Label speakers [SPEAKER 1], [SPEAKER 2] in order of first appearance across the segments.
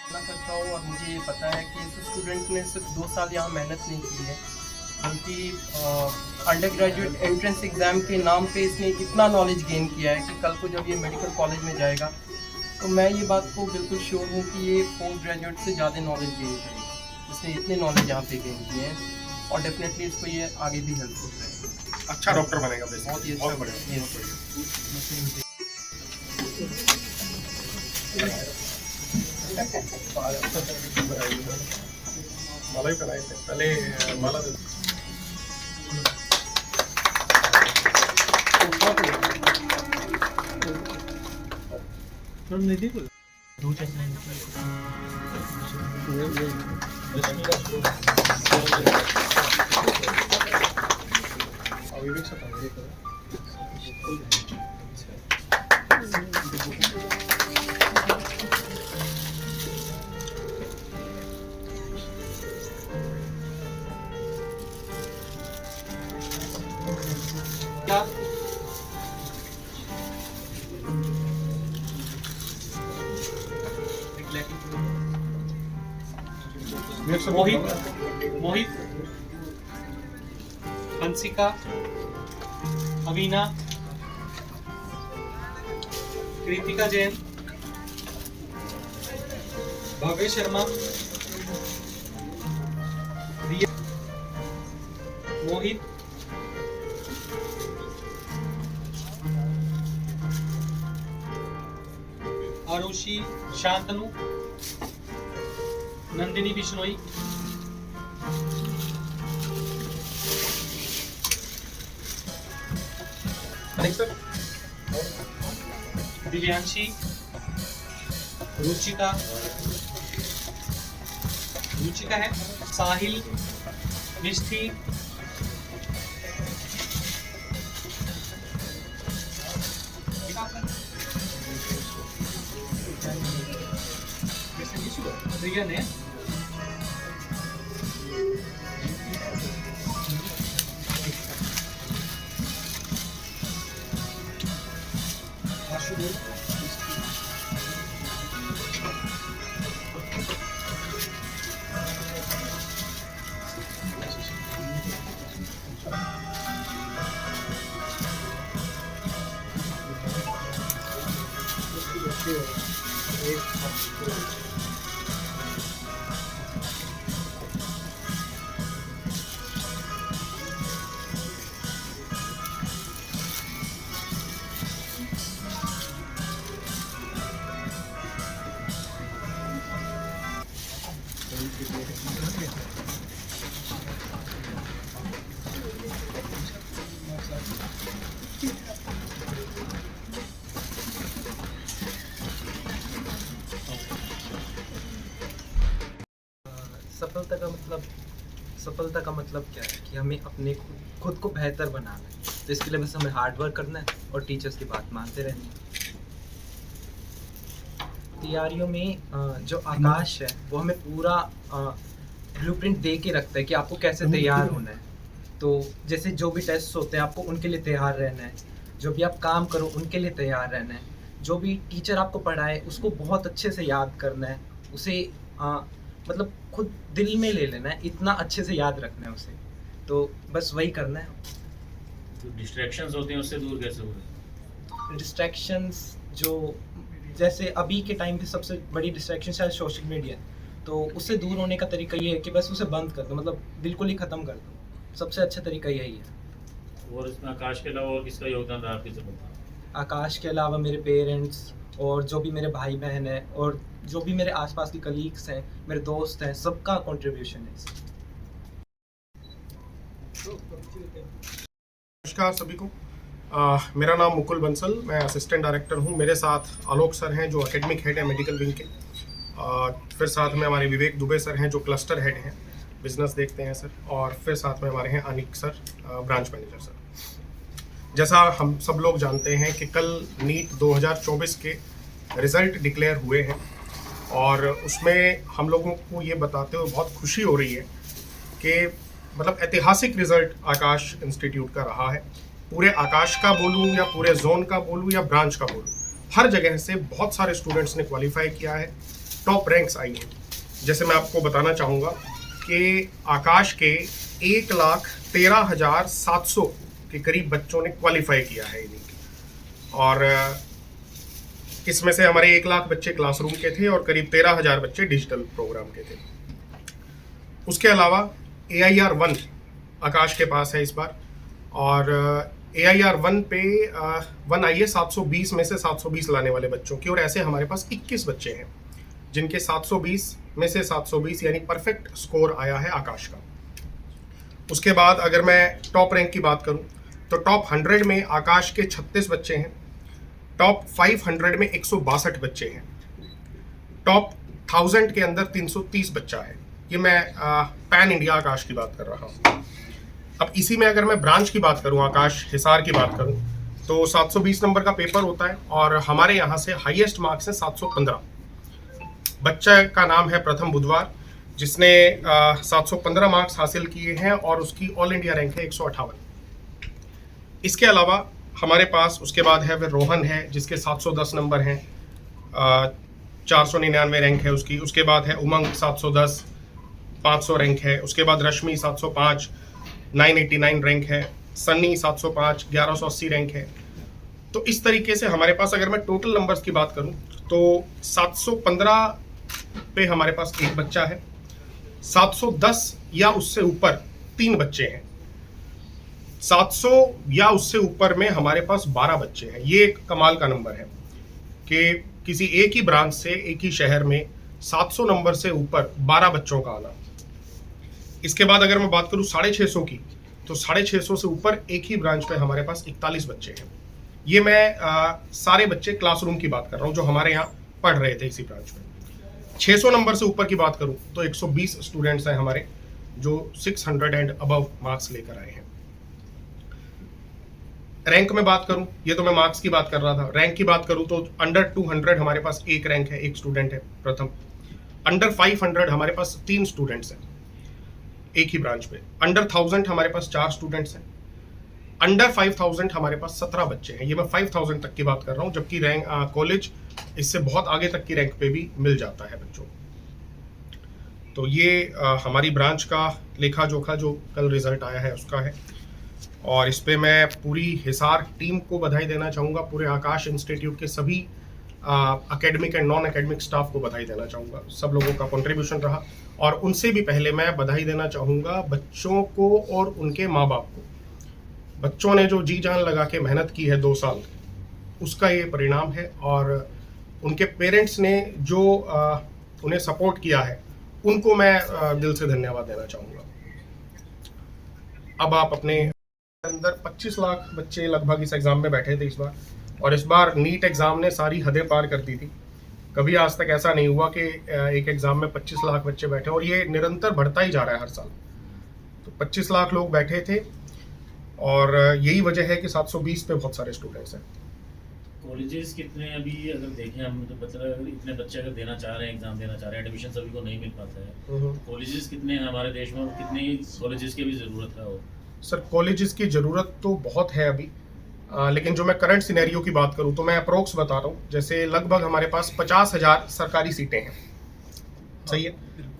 [SPEAKER 1] मैं करता हूँ और मुझे ये पता है कि इस स्टूडेंट ने सिर्फ 2 साल यहाँ मेहनत नहीं की है, बल्कि अंडर ग्रेजुएट एंट्रेंस एग्ज़ाम के नाम पे इसने इतना नॉलेज गेन किया है कि कल को जब ये मेडिकल कॉलेज में जाएगा तो मैं ये बात को बिल्कुल श्योर हूँ कि ये पोस्ट ग्रेजुएट से ज़्यादा नॉलेज गेन करेगा। इसने इतने नॉलेज यहाँ पे गेन किए हैं और डेफिनेटली इसको ये आगे भी हेल्पफुल रहेगा।
[SPEAKER 2] अच्छा डॉक्टर बनेगा,
[SPEAKER 1] बहुत ही अच्छा बढ़िया।
[SPEAKER 2] माला ही पहनाए थे पहले, माला दे विवेक से
[SPEAKER 3] क्या मोहित, हंसिका, अवीना, कृतिका जैन, भव्य शर्मा, रिया, मोहित, आरुषि, शांतनु, नंदिनी बिश्नोई, दिव्यांशी, रुचिका है, साहिल, निष्ठी, रियन है,
[SPEAKER 4] सफलता का मतलब क्या है कि हमें अपने खुद को बेहतर बनाना है। तो इसके लिए बस हमें हार्ड वर्क करना है और टीचर्स की बात मानते रहनी है। तैयारियों में जो आकाश है वो हमें पूरा ब्लूप्रिंट दे के रखता है कि आपको कैसे तैयार होना है। तो जैसे जो भी टेस्ट होते हैं आपको उनके लिए तैयार रहना है, जो भी आप काम करो उनके लिए तैयार रहना है, जो भी टीचर आपको पढ़ाए उसको बहुत अच्छे से याद करना है, उसे मतलब खुद दिल में ले लेना है, इतना अच्छे से याद रखना है उसे। तो बस वही करना है।
[SPEAKER 5] तो डिस्ट्रैक्शंस होते हैं उससे दूर कैसे हो?
[SPEAKER 4] डिस्ट्रैक्शंस जो जैसे अभी के टाइम पे सबसे बड़ी डिस्ट्रैक्शन शायद सोशल मीडिया, तो उससे दूर होने का तरीका ये है कि बस उसे बंद कर दो, मतलब बिल्कुल ही ख़त्म कर दो। सबसे अच्छा तरीका यही है।
[SPEAKER 5] और इसमें आकाश के अलावा और किसका योगदान रहा आपकी सफलता?
[SPEAKER 4] आकाश के अलावा मेरे पेरेंट्स और जो भी मेरे भाई बहन हैं और जो भी मेरे आसपास के कलीग्स हैं, मेरे दोस्त हैं, सबका कंट्रीब्यूशन है इसमें।
[SPEAKER 2] नमस्कार सभी को। मेरा नाम मुकुल बंसल, मैं असिस्टेंट डायरेक्टर हूँ। मेरे साथ आलोक सर हैं जो एकेडमिक हेड है मेडिकल विंग के। फिर साथ में हमारे विवेक दुबे सर हैं जो क्लस्टर हेड हैं, बिजनेस देखते हैं सर। और फिर साथ में हमारे हैं Anik sir, branch manager sir. जैसा हम सब लोग जानते हैं कि कल नीट 2024 के रिज़ल्ट डिक्लेयर हुए हैं और उसमें हम लोगों को ये बताते हुए बहुत खुशी हो रही है कि मतलब ऐतिहासिक रिज़ल्ट आकाश इंस्टीट्यूट का रहा है। पूरे आकाश का बोलूँ या पूरे जोन का बोलूँ या ब्रांच का बोलूँ, हर जगह से बहुत सारे स्टूडेंट्स ने क्वालिफाई किया है। टॉप रैंक्स आई हैं। जैसे मैं आपको बताना चाहूँगा कि आकाश के 1,13,700 के करीब बच्चों ने क्वालिफाई किया है नीट, और इसमें से हमारे 1 लाख बच्चे क्लासरूम के थे और करीब 13,000 बच्चे डिजिटल प्रोग्राम के थे। उसके अलावा AIR-1 आकाश के पास है इस बार, और AIR-1 पे 1 आई है 720 में से 720 लाने वाले बच्चों की, और ऐसे हमारे पास 21 बच्चे हैं जिनके 720 में से 720 यानी परफेक्ट स्कोर आया है आकाश का। उसके बाद अगर मैं टॉप रैंक की बात करूं तो टॉप 100 में आकाश के 36 बच्चे हैं, टॉप 500 में 162 बच्चे हैं, टॉप 1000 के अंदर 330 बच्चा है। ये मैं पैन इंडिया आकाश की बात कर रहा हूँ। अब इसी में अगर मैं ब्रांच की बात करूँ, आकाश हिसार की बात करूँ, तो 720 नंबर का पेपर होता है और हमारे यहाँ से हाईएस्ट मार्क्स है 715। बच्चा का नाम है प्रथम बुधवार, जिसने 715 मार्क्स हासिल किए हैं और उसकी ऑल इंडिया रैंक है 158। इसके अलावा हमारे पास उसके बाद है वह रोहन है, जिसके 710 नंबर हैं, 499 रैंक है उसकी। उसके बाद है उमंग 710, 500 रैंक है। उसके बाद रश्मि 705, 989 रैंक है। सन्नी 705, 1180 रैंक है। तो इस तरीके से हमारे पास अगर मैं टोटल नंबर्स की बात करूं तो 715 पे हमारे पास एक बच्चा है, 710 या उससे ऊपर 3 बच्चे हैं, 700 या उससे ऊपर में हमारे पास 12 बच्चे हैं। ये एक कमाल का नंबर है कि किसी एक ही ब्रांच से एक ही शहर में 700 नंबर से ऊपर 12 बच्चों का आना। इसके बाद अगर मैं बात करूं 650 की, तो 650 से ऊपर एक ही ब्रांच पे हमारे पास 41 बच्चे हैं। ये मैं सारे बच्चे क्लासरूम की बात कर रहा हूँ जो हमारे यहाँ पढ़ रहे थे इसी ब्रांच में। 600 नंबर से ऊपर की बात करूं तो 120 स्टूडेंट्स हैं हमारे जो 600 एंड अबव मार्क्स लेकर आए हैं। रैंक में बात करूं, ये तो मैं मार्क्स की बात कर रहा था। रैंक की बात करूं तो अंडर 200 हमारे पास एक रैंक है, एक स्टूडेंट है प्रथम। अंडर 500 हमारे पास 3 स्टूडेंट्स हैं एक ही ब्रांच पे। अंडर 1000 हमारे पास 4 स्टूडेंट्स हैं। अंडर 5000 हमारे पास 17 बच्चे हैं। ये मैं 5000 तक की बात कर रहा हूँ, जबकि रैंक कॉलेज इससे बहुत आगे तक की रैंक पे भी मिल जाता है बच्चों को। तो ये हमारी ब्रांच का लेखा जोखा जो कल रिजल्ट आया है उसका है, और इस पे मैं पूरी हिसार टीम को बधाई देना चाहूँगा, पूरे आकाश इंस्टीट्यूट के सभी academic and non academic staff को बधाई देना चाहूँगा। सब लोगों का कंट्रीब्यूशन रहा, और उनसे भी पहले मैं बधाई देना चाहूँगा बच्चों को और उनके माँ बाप को। बच्चों ने जो जी जान लगा के मेहनत की है 2 साल, उसका ये परिणाम है, और उनके पेरेंट्स ने जो उन्हें सपोर्ट किया है उनको मैं दिल से धन्यवाद देना चाहूँगा। अब आप अपने अंदर 25 लाख बच्चे लगभग इस एग्ज़ाम में बैठे थे इस बार, और इस बार नीट एग्ज़ाम ने सारी हदें पार कर दी थी। कभी आज तक ऐसा नहीं हुआ कि एक एग्ज़ाम में 25 लाख बच्चे बैठे, और ये निरंतर बढ़ता ही जा रहा है हर साल। तो 25 लाख लोग बैठे थे, और यही वजह है कि 720 पे बहुत सारे स्टूडेंट्स हैं।
[SPEAKER 5] कॉलेजेस कितने अभी अगर देखें हम तो मतलब अगर इतने बच्चे अगर देना चाह रहे हैं, एग्जाम देना चाह रहे हैं, एडमिशन सभी को नहीं मिल पाता है। कॉलेजेस कितने हैं हमारे देश में और कितने कॉलेजेस की भी ज़रूरत है? और
[SPEAKER 2] सर कॉलेजेस की ज़रूरत तो बहुत है अभी, लेकिन जो मैं करंट सिनेरियो की बात करूं तो मैं अप्रोक्स बता रहा हूं। जैसे लगभग हमारे पास 50,000 सरकारी सीटें हैं, सही है,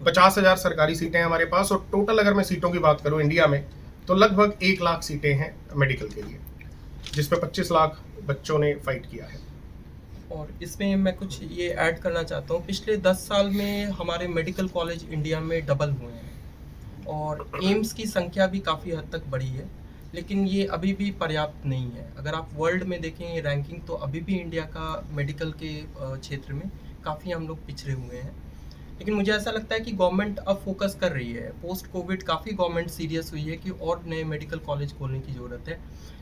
[SPEAKER 2] 50,000 सरकारी सीटें हैं हमारे पास, और टोटल अगर मैं सीटों की बात करूं इंडिया में तो लगभग 1 लाख सीटें हैं मेडिकल के लिए, जिसमें 25 लाख बच्चों ने फाइट किया है।
[SPEAKER 1] और इसमें मैं कुछ ये ऐड करना चाहता हूँ, पिछले 10 साल में हमारे मेडिकल कॉलेज इंडिया में डबल हुए हैं, और एम्स की संख्या भी काफ़ी हद तक बढ़ी है, लेकिन ये अभी भी पर्याप्त नहीं है। अगर आप वर्ल्ड में देखें ये रैंकिंग, तो अभी भी इंडिया का मेडिकल के क्षेत्र में काफ़ी हम लोग पिछड़े हुए हैं। लेकिन मुझे ऐसा लगता है कि गवर्नमेंट अब फोकस कर रही है। पोस्ट कोविड काफ़ी गवर्नमेंट सीरियस हुई है कि और नए मेडिकल कॉलेज खोलने की ज़रूरत है,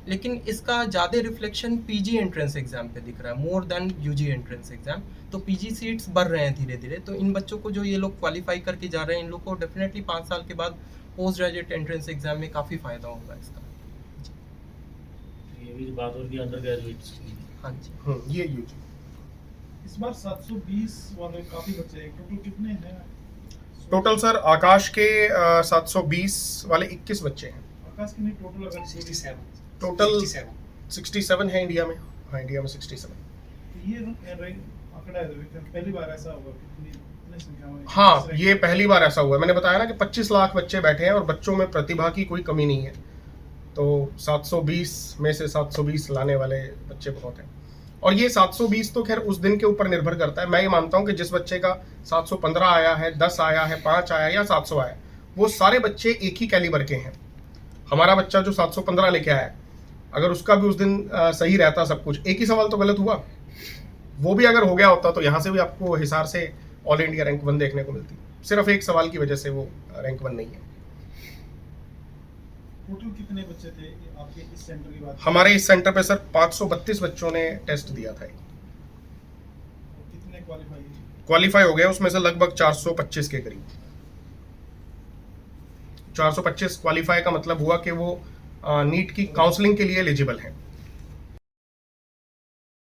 [SPEAKER 1] लेकिन इसका ज़्यादा रिफ्लेक्शन पीजी एंट्रेंस एग्ज़ाम पे दिख रहा है more than UG entrance exam. तो पीजी सीट्स बढ़ रहे हैं धीरे धीरे, तो इन बच्चों को जो ये लोग क्वालिफाई करके जा रहे हैं, इन लोग को डेफिनेटली 5 साल के बाद पोस्ट ग्रेजुएट एंट्रेंस एग्ज़ाम में काफ़ी फ़ायदा होगा इसका।
[SPEAKER 5] ये भी बात और की अंडर ग्रेजुएट्स की।
[SPEAKER 1] हाँ जी,
[SPEAKER 2] ये यूजी
[SPEAKER 6] इस बार 720 वाले काफी बच्चे हैं, टोटल कितने हैं?
[SPEAKER 2] टोटल सर आकाश के 720 वाले 21 बच्चे हैं।
[SPEAKER 6] आकाश की नहीं, टोटल अगर
[SPEAKER 3] 67
[SPEAKER 2] टोटल 67 है इंडिया में। हाँ, इंडिया में 67।
[SPEAKER 6] तो ये आंकड़ा है, पहली बार ऐसा होगा कितनी इतने संख्या में?
[SPEAKER 2] हाँ, ये पहली बार ऐसा हुआ है। मैंने बताया ना कि 25 लाख बच्चे बैठे हैं और बच्चों में प्रतिभा की कोई कमी नहीं है, तो 720 में से 720 लाने वाले बच्चे बहुत हैं। और ये 720 तो खैर उस दिन के ऊपर निर्भर करता है। मैं ये मानता हूँ कि जिस बच्चे का 715 आया है, 10 आया है, 5 आया या 700 आया, वो सारे बच्चे एक ही कैलिबर के हैं। हमारा बच्चा जो 715 लेके आया, अगर उसका भी उस दिन सही रहता सब कुछ, एक ही सवाल तो गलत हुआ, वो भी अगर हो गया होता तो यहाँ से भी आपको हिसार से ऑल इंडिया रैंक 1 देखने को मिलती। सिर्फ एक सवाल की वजह से वो रैंक 1 नहीं है।
[SPEAKER 6] टोटल कितने बच्चे थे आपके इस सेंटर की बात?
[SPEAKER 2] हमारे इस सेंटर पे सर 532 बच्चों ने टेस्ट दिया था।
[SPEAKER 6] कितने
[SPEAKER 2] क्वालिफाई हो गए, उसमें से लगभग 425 के करीब। 425 क्वालिफाई का मतलब हुआ कि वो नीट की काउंसलिंग के लिए एलिजिबल हैं।